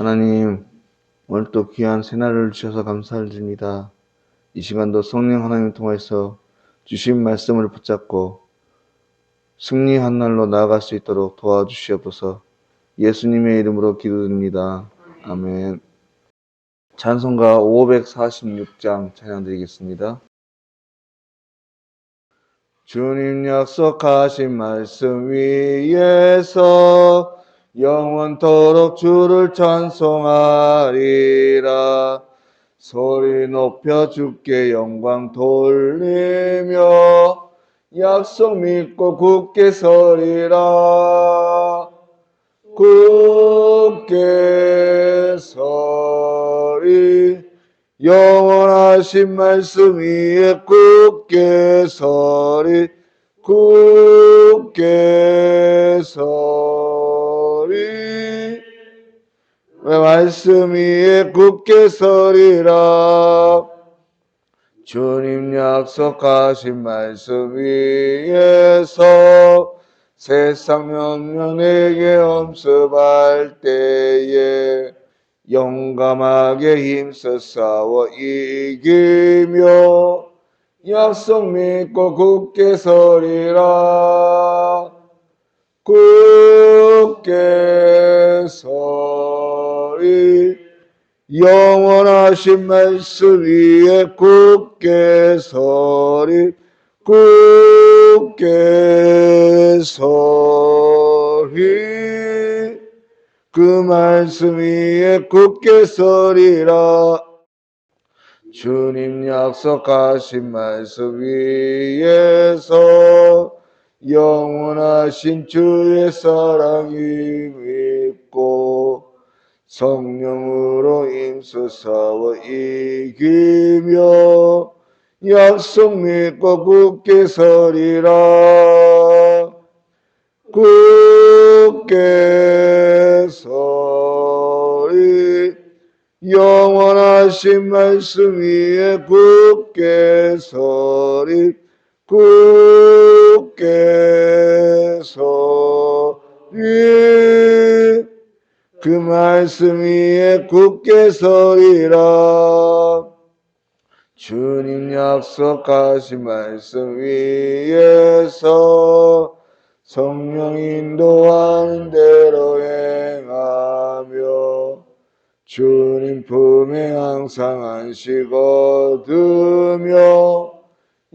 하나님, 오늘 또 귀한 새날을 주셔서 감사드립니다. 이 시간도 성령 하나님을 통해서 주신 말씀을 붙잡고 승리한 날로 나아갈 수 있도록 도와주시옵소서. 예수님의 이름으로 기도드립니다. 아멘. 찬송가 546장 찬양드리겠습니다. 주님 약속하신 말씀 위에서 영원토록 주를 찬송하리라. 소리 높여 주께 영광 돌리며 약속 믿고 굳게 서리라. 굳게 서리. 영원하신 말씀 위에 굳게 서리. 굳게 서리. 왜 말씀 위에 굳게 서리라. 주님 약속하신 말씀 위에서 세상 명령에게 엄습할 때에 용감하게 힘써 싸워 이기며 약속 믿고 굳게 서리라. 굳게 서리. 영원하신 말씀 위에 굳게 서리. 굳게 서리. 그 말씀 위에 굳게 서리라. 주님 약속하신 말씀 위에서 영원하신 주의 사랑이 믿고 성령으로 힘써 싸워 이기며 약속 믿고 굳게 서리라. 굳게 서리. 영원하신 말씀 위에 굳게 서리. 굳게 서리. 그 말씀 위에 굳게 서리라. 주님 약속하신 말씀 위에서 성령 인도하는 대로 행하며 주님 품에 항상 안식 얻으며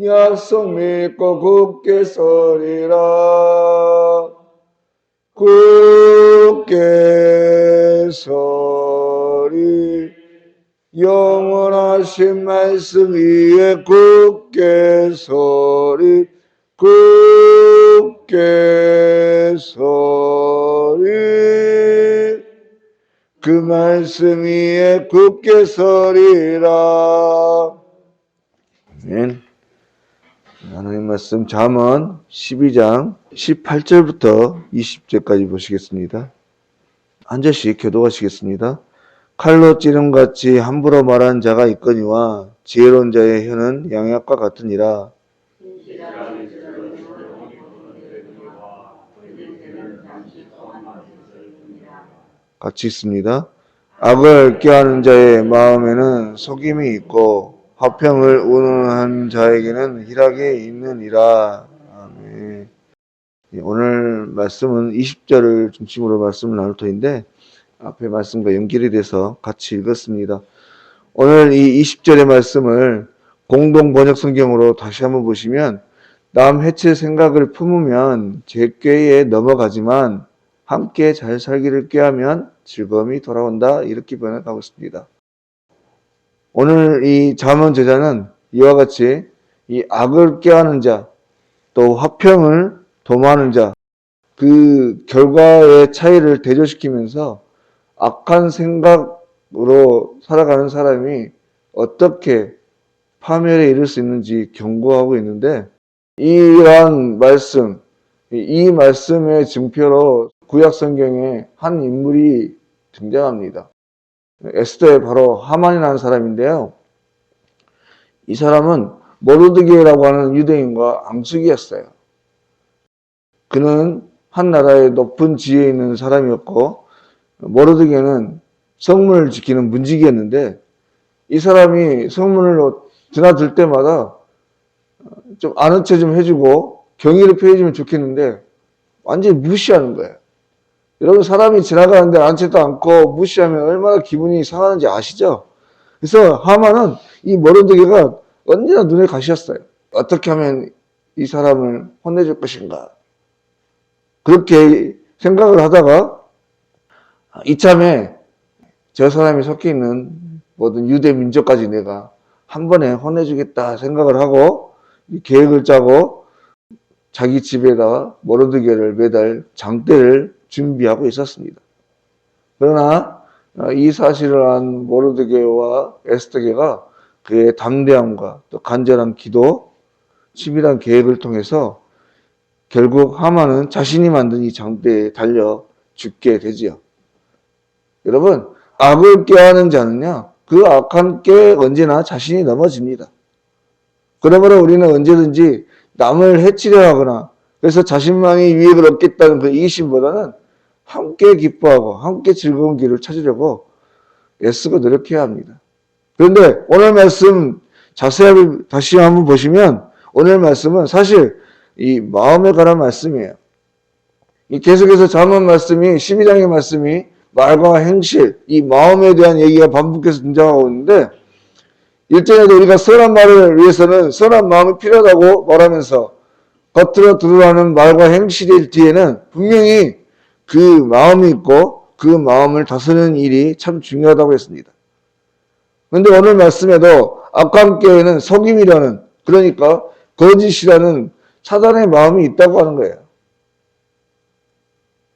약속 믿고 굳게 서리라. 굳게 서리. 영원하신 말씀 위에 굳게 서리. 굳게 서리. 그 말씀 위에 굳게 서리라. 아멘. 하나님 말씀 잠언 12장 18절부터 20절까지 보시겠습니다. 한 절씩 교독하시겠습니다. 칼로 찌름같이 함부로 말하는 자가 있거니와 지혜로운 자의 혀는 양약과 같으니라. 같이 있습니다. 악을 꾀하는 자의 마음에는 속임이 있고 화평을 운운한 자에게는 희락이 있느니라. 아멘. 오늘 말씀은 20절을 중심으로 말씀을 나눌 터인데 앞에 말씀과 연결이 돼서 같이 읽었습니다. 오늘 이 20절의 말씀을 공동 번역 성경으로 다시 한번 보시면 남 해칠 생각을 품으면 죄꾀에 넘어가지만 함께 잘 살기를 꾀하면 즐거움이 돌아온다. 이렇게 번역하고 있습니다. 오늘 이 잠언 저자는 이와 같이 이 악을 꾀하는 자, 또 화평을 도모하는 자, 그 결과의 차이를 대조시키면서 악한 생각으로 살아가는 사람이 어떻게 파멸에 이를 수 있는지 경고하고 있는데, 이러한 말씀, 이 말씀의 증표로 구약 성경에 한 인물이 등장합니다. 에스더의 바로 하만이라는 사람인데요. 이 사람은 모르드게라고 하는 유대인과 앙숙이었어요. 그는 한 나라의 높은 지위에 있는 사람이었고 모르드게는 성문을 지키는 문지기였는데 이 사람이 성문을 드나들 때마다 좀 아는 체 좀 해주고 경의를 표해주면 좋겠는데 완전히 무시하는 거예요. 여러분 사람이 지나가는데 앉지도 않고 무시하면 얼마나 기분이 상하는지 아시죠? 그래서 하만은 이 모르드게가 언제나 눈에 가시였어요. 어떻게 하면 이 사람을 혼내줄 것인가. 그렇게 생각을 하다가 이참에 저 사람이 섞여 있는 모든 유대 민족까지 내가 한 번에 혼내주겠다 생각을 하고 계획을 짜고 자기 집에다가 모르드게를 매달 장대를 준비하고 있었습니다. 그러나 이 사실을 안 모르드게와 에스더게가 그의 담대함과 또 간절한 기도, 치밀한 계획을 통해서 결국 하만은 자신이 만든 이 장대에 달려 죽게 되지요. 여러분, 악을 꾀하는 자는요, 그 악한 꾀에 언제나 자신이 넘어집니다. 그러므로 우리는 언제든지 남을 해치려 하거나 그래서 자신만이 유익을 얻겠다는 그 이기심보다는 함께 기뻐하고 함께 즐거운 길을 찾으려고 애쓰고 노력해야 합니다. 그런데 오늘 말씀 자세하게 다시 한번 보시면 오늘 말씀은 사실 이 마음에 관한 말씀이에요. 이 계속해서 잠언 말씀이 12장의 말씀이 말과 행실, 이 마음에 대한 얘기가 반복해서 등장하고 있는데 1절에도 우리가 선한 말을 위해서는 선한 마음이 필요하다고 말하면서 겉으로 드러나는 말과 행실의 뒤에는 분명히 그 마음이 있고 그 마음을 다스리는 일이 참 중요하다고 했습니다. 그런데 오늘 말씀에도 악한 꾀에는 속임이라는 그러니까 거짓이라는 사단의 마음이 있다고 하는 거예요.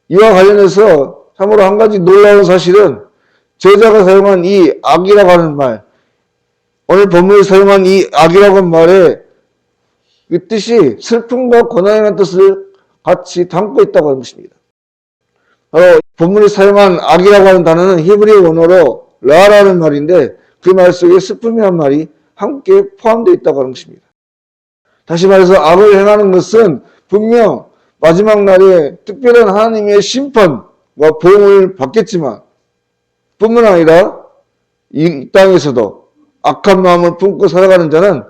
이와 관련해서 참으로 한 가지 놀라운 사실은 저자가 사용한 이 악이라고 하는 말, 오늘 본문에 사용한 이 악이라고 하는 말에 그 뜻이 슬픔과 고난이라는 뜻을 같이 담고 있다고 하는 것입니다. 본문에 사용한 악이라고 하는 단어는 히브리 원어로 라라는 말인데 그 말 속에 슬픔이라는 말이 함께 포함되어 있다고 하는 것입니다. 다시 말해서 악을 행하는 것은 분명 마지막 날에 특별한 하나님의 심판과 보응을 받겠지만 뿐만 아니라 이 땅에서도 악한 마음을 품고 살아가는 자는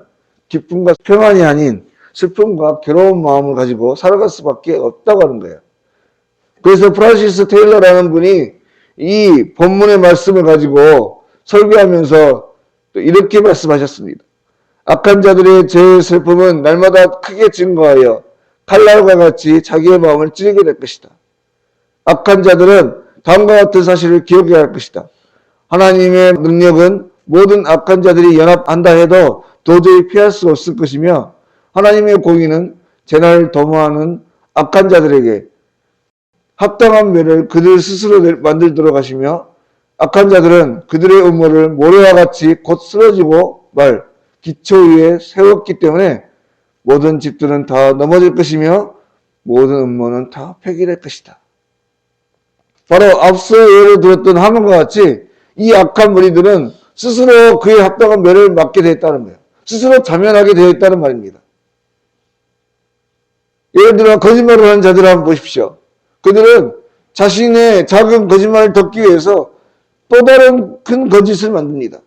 기쁨과 평안이 아닌 슬픔과 괴로운 마음을 가지고 살아갈 수밖에 없다고 하는 거예요. 그래서 프란시스 테일러라는 분이 이 본문의 말씀을 가지고 설교하면서 또 이렇게 말씀하셨습니다. 악한 자들의 죄의 슬픔은 날마다 크게 증거하여 칼날과 같이 자기의 마음을 찌르게 될 것이다. 악한 자들은 다음과 같은 사실을 기억해야 할 것이다. 하나님의 능력은 모든 악한 자들이 연합한다 해도 도저히 피할 수 없을 것이며 하나님의 공의는 재난을 도모하는 악한 자들에게 합당한 멸을 그들 스스로 만들도록 하시며 악한 자들은 그들의 음모를 모래와 같이 곧 쓰러지고 말 기초 위에 세웠기 때문에 모든 집들은 다 넘어질 것이며 모든 음모는 다 폐기될 것이다. 바로 앞서 예를 들었던 하만과 같이 이 악한 무리들은 스스로 그의 합당한 멸을 맞게 되었다는 거예요. 스스로 자멸하게 되어 있다는 말입니다. 예를 들어 거짓말을 하는 자들을 한번 보십시오. 그들은 자신의 작은 거짓말을 덮기 위해서 또 다른 큰 거짓을 만듭니다.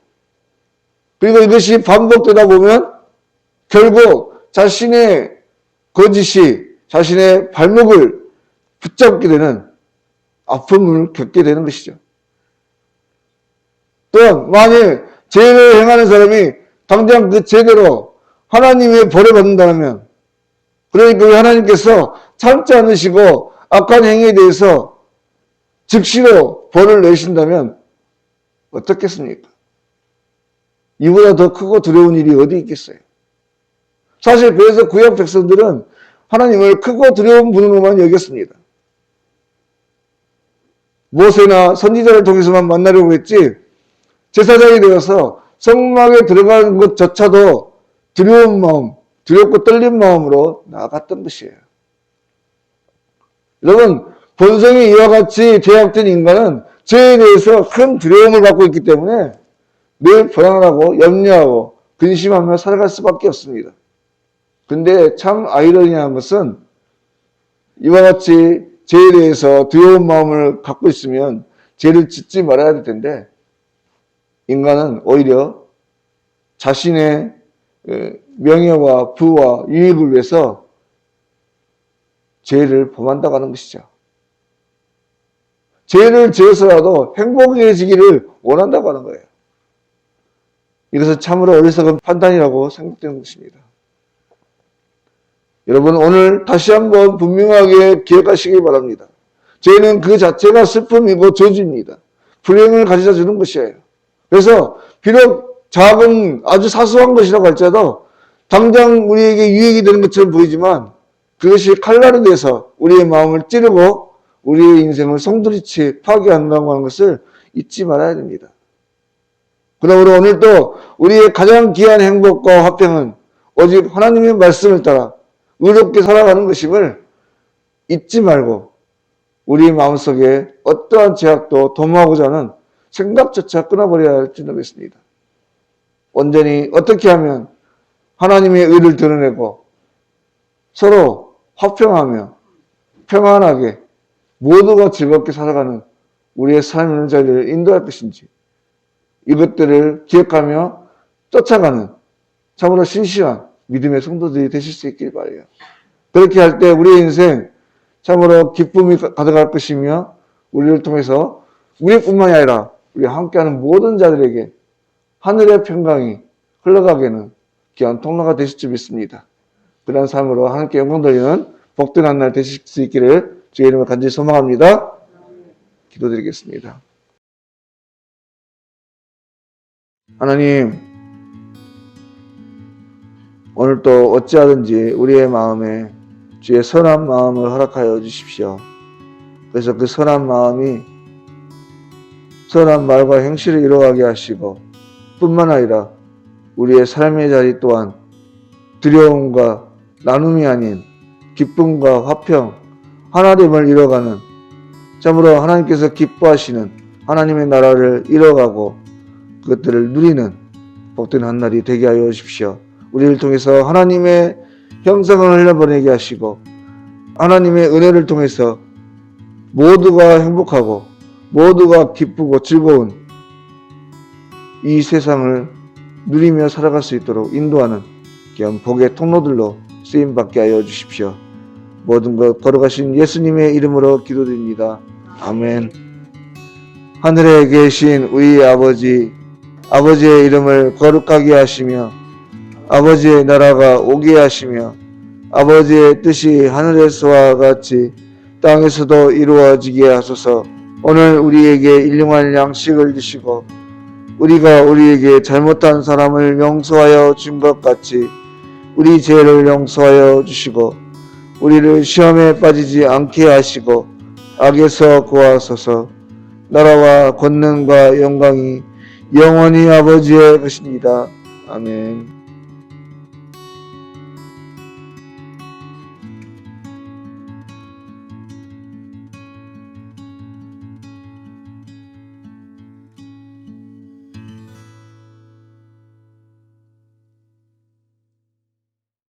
그리고 이것이 반복되다 보면 결국 자신의 거짓이 자신의 발목을 붙잡게 되는 아픔을 겪게 되는 것이죠. 또한 만일 죄를 행하는 사람이 당장 그 죄대로 하나님의 벌을 받는다면 그러니까 하나님께서 참지 않으시고 악한 행위에 대해서 즉시로 벌을 내신다면 어떻겠습니까? 이보다 더 크고 두려운 일이 어디 있겠어요? 사실 그래서 구약 백성들은 하나님을 크고 두려운 분으로만 여겼습니다. 모세나 선지자를 통해서만 만나려고 했지 제사장이 되어서 성막에 들어가는 것조차도 두려운 마음, 두렵고 떨린 마음으로 나아갔던 것이에요. 여러분, 본성이 이와 같이 죄악된 인간은 죄에 대해서 큰 두려움을 갖고 있기 때문에 늘 불안하고 염려하고 근심하며 살아갈 수밖에 없습니다. 근데 참 아이러니한 것은 이와 같이 죄에 대해서 두려운 마음을 갖고 있으면 죄를 짓지 말아야 될 텐데 인간은 오히려 자신의 명예와 부와 유익을 위해서 죄를 범한다고 하는 것이죠. 죄를 지어서라도 행복해지기를 원한다고 하는 거예요. 이것은 참으로 어리석은 판단이라고 생각되는 것입니다. 여러분, 오늘 다시 한번 분명하게 기억하시기 바랍니다. 죄는 그 자체가 슬픔이고 저주입니다. 불행을 가져다 주는 것이에요. 그래서 비록 작은 아주 사소한 것이라고 할지라도 당장 우리에게 유익이 되는 것처럼 보이지만 그것이 칼날이 돼서 우리의 마음을 찌르고 우리의 인생을 송두리째 파괴한다고 하는 것을 잊지 말아야 됩니다. 그러므로 오늘도 우리의 가장 귀한 행복과 화평은 오직 하나님의 말씀을 따라 의롭게 살아가는 것임을 잊지 말고 우리 마음속에 어떠한 제약도 도모하고자 하는 생각조차 끊어버려야 할지 모르겠습니다. 온전히 어떻게 하면 하나님의 의를 드러내고 서로 화평하며 평안하게 모두가 즐겁게 살아가는 우리의 삶의 자리를 인도할 것인지 이것들을 기억하며 쫓아가는 참으로 신실한 믿음의 성도들이 되실 수 있길 바라요. 그렇게 할 때 우리의 인생 참으로 기쁨이 가득할 것이며 우리를 통해서 우리뿐만이 아니라 우리 함께하는 모든 자들에게 하늘의 평강이 흘러가게는 귀한 통로가 되실 줄 믿습니다. 그런 삶으로 하나님께 영광 돌리는 복된 한 날 되실 수 있기를 주의 이름으로 간절히 소망합니다. 기도드리겠습니다. 하나님, 오늘도 어찌하든지 우리의 마음에 주의 선한 마음을 허락하여 주십시오. 그래서 그 선한 마음이 선한 말과 행실을 이루어가게 하시고 뿐만 아니라 우리의 삶의 자리 또한 두려움과 나눔이 아닌 기쁨과 화평, 하나됨을 이뤄가는 참으로 하나님께서 기뻐하시는 하나님의 나라를 이뤄가고 그것들을 누리는 복된 한 날이 되게 하여 주십시오. 우리를 통해서 하나님의 형상을 흘려보내게 하시고 하나님의 은혜를 통해서 모두가 행복하고 모두가 기쁘고 즐거운 이 세상을 누리며 살아갈 수 있도록 인도하는 귀한 복의 통로들로 쓰임받게 하여 주십시오. 모든 것 걸어가신 예수님의 이름으로 기도드립니다. 아멘. 하늘에 계신 우리 아버지, 아버지의 이름을 거룩하게 하시며 아버지의 나라가 오게 하시며 아버지의 뜻이 하늘에서와 같이 땅에서도 이루어지게 하소서. 오늘 우리에게 일용할 양식을 주시고 우리가 우리에게 잘못한 사람을 용서하여 준 것 같이 우리 죄를 용서하여 주시고 우리를 시험에 빠지지 않게 하시고 악에서 구하소서. 나라와 권능과 영광이 영원히 아버지의 것입니다. 아멘.